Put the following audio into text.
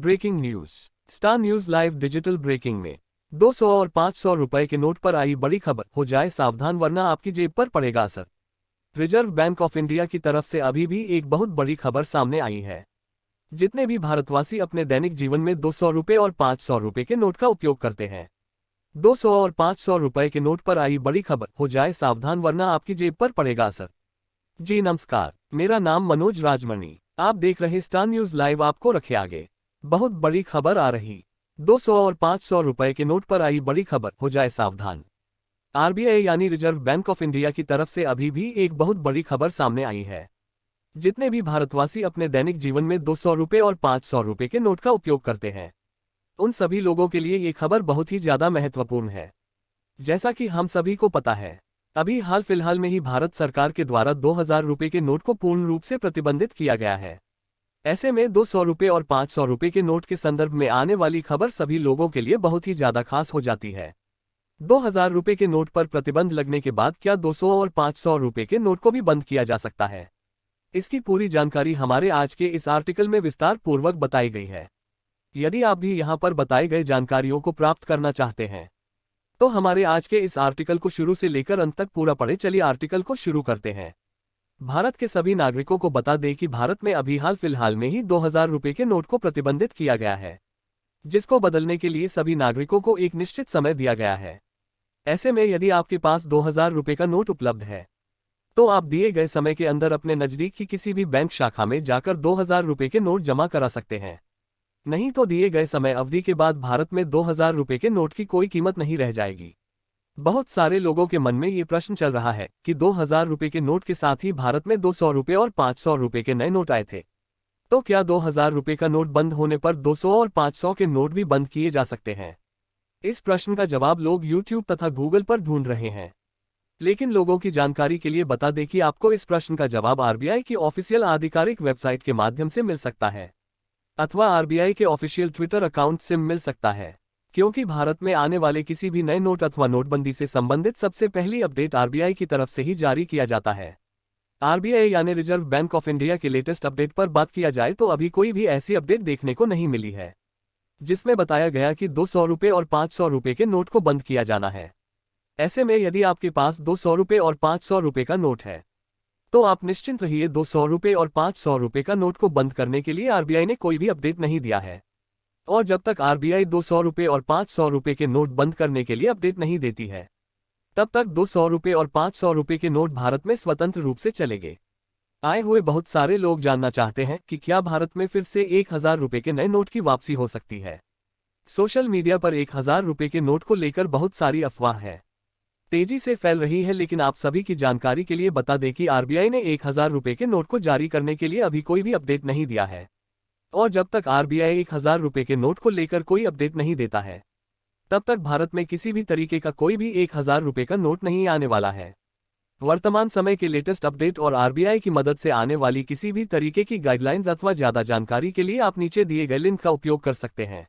Breaking news. Star news live digital breaking में 200 और 500 रुपए के नोट पर आई बड़ी खबर, हो जाए सावधान वरना आपकी जेब पर पड़ेगा असर। रिजर्व बैंक ऑफ इंडिया की तरफ से अभी भी एक बहुत बड़ी खबर सामने आई है। जितने भी भारतवासी अपने दैनिक जीवन में 200 रुपए और 500 रुपए के नोट का उपयोग करते हैं, 200 और 500 रुपए के नोट पर आई बड़ी खबर, हो जाए सावधान वरना आपकी जेब पर पड़ेगा असर। जी नमस्कार, मेरा नाम मनोज राजमणि, आप देख रहे स्टार न्यूज लाइव। आपको रखे आगे बहुत बड़ी खबर आ रही। 200 और 500 रुपए के नोट पर आई बड़ी खबर, हो जाए सावधान। आरबीआई यानी रिजर्व बैंक ऑफ इंडिया की तरफ से अभी भी एक बहुत बड़ी खबर सामने आई है। जितने भी भारतवासी अपने दैनिक जीवन में 200 रुपए और 500 रुपए के नोट का उपयोग करते हैं, उन सभी लोगों के लिए ये खबर बहुत ही ज्यादा महत्वपूर्ण है। जैसा कि हम सभी को पता है, अभी हाल फिलहाल में ही भारत सरकार के द्वारा 2000 रुपए के नोट को पूर्ण रूप से प्रतिबंधित किया गया है। ऐसे में 200 रुपए और 500 रुपए के नोट के संदर्भ में आने वाली खबर सभी लोगों के लिए बहुत ही ज्यादा खास हो जाती है। 2000 रुपए के नोट पर प्रतिबंध लगने के बाद क्या 200 और 500 रुपए के नोट को भी बंद किया जा सकता है? इसकी पूरी जानकारी हमारे आज के इस आर्टिकल में विस्तार पूर्वक बताई गई है। यदि आप भी यहाँ पर बताई गई जानकारियों को प्राप्त करना चाहते हैं तो हमारे आज के इस आर्टिकल को शुरू से लेकर अंत तक पूरा पढ़े। चलिए आर्टिकल को शुरू करते हैं। भारत के सभी नागरिकों को बता दें कि भारत में अभी हाल फिलहाल में ही 2000 रुपए के नोट को प्रतिबंधित किया गया है, जिसको बदलने के लिए सभी नागरिकों को एक निश्चित समय दिया गया है। ऐसे में यदि आपके पास 2000 रुपए का नोट उपलब्ध है तो आप दिए गए समय के अंदर अपने नजदीक की किसी भी बैंक शाखा में जाकर 2000 रुपए के नोट जमा करा सकते हैं। नहीं तो दिए गए समय अवधि के बाद भारत में 2000 रुपए के नोट की कोई कीमत नहीं रह जाएगी। बहुत सारे लोगों के मन में ये प्रश्न चल रहा है कि 2000 रुपए के नोट के साथ ही भारत में 200 रुपए और 500 रुपए के नए नोट आए थे, तो क्या 2000 रुपए का नोट बंद होने पर 200 और 500 के नोट भी बंद किए जा सकते हैं? इस प्रश्न का जवाब लोग YouTube तथा Google पर ढूंढ रहे हैं। लेकिन लोगों की जानकारी के लिए बता दें कि आपको इस प्रश्न का जवाब आरबीआई की ऑफिशियल आधिकारिक वेबसाइट के माध्यम से मिल सकता है अथवा आरबीआई के ऑफिशियल ट्विटर अकाउंट से मिल सकता है, क्योंकि भारत में आने वाले किसी भी नए नोट अथवा नोटबंदी से संबंधित सबसे पहली अपडेट आरबीआई की तरफ से ही जारी किया जाता है। आरबीआई यानी रिजर्व बैंक ऑफ इंडिया के लेटेस्ट अपडेट पर बात किया जाए तो अभी कोई भी ऐसी अपडेट देखने को नहीं मिली है जिसमें बताया गया कि 200 रुपए और 500 रुपए के नोट को बंद किया जाना है। ऐसे में यदि आपके पास 200 रुपए और 500 रुपए का नोट है तो आप निश्चिंत रहिए, 200 रुपए और 500 रुपए का नोट को बंद करने के लिए आरबीआई ने कोई भी अपडेट नहीं दिया है। और जब तक आरबीआई 200 रुपए और 500 रुपए के नोट बंद करने के लिए अपडेट नहीं देती है, तब तक 200 रुपए और 500 रुपए के नोट भारत में स्वतंत्र रूप से चलेंगे। आए हुए बहुत सारे लोग जानना चाहते हैं कि क्या भारत में फिर से 1000 रुपए के नए नोट की वापसी हो सकती है। सोशल मीडिया पर 1000 रुपए के नोट को लेकर बहुत सारी अफवाह है, तेजी से फैल रही है। लेकिन आप सभी की जानकारी के लिए बता दें कि आरबीआई ने 1000 रुपए के नोट को जारी करने के लिए अभी कोई भी अपडेट नहीं दिया है। और जब तक आरबीआई 1000 रुपए के नोट को लेकर कोई अपडेट नहीं देता है, तब तक भारत में किसी भी तरीके का कोई भी 1000 रुपए का नोट नहीं आने वाला है। वर्तमान समय के लेटेस्ट अपडेट और आरबीआई की मदद से आने वाली किसी भी तरीके की गाइडलाइंस अथवा ज्यादा जानकारी के लिए आप नीचे दिए गए लिंक का उपयोग कर सकते हैं।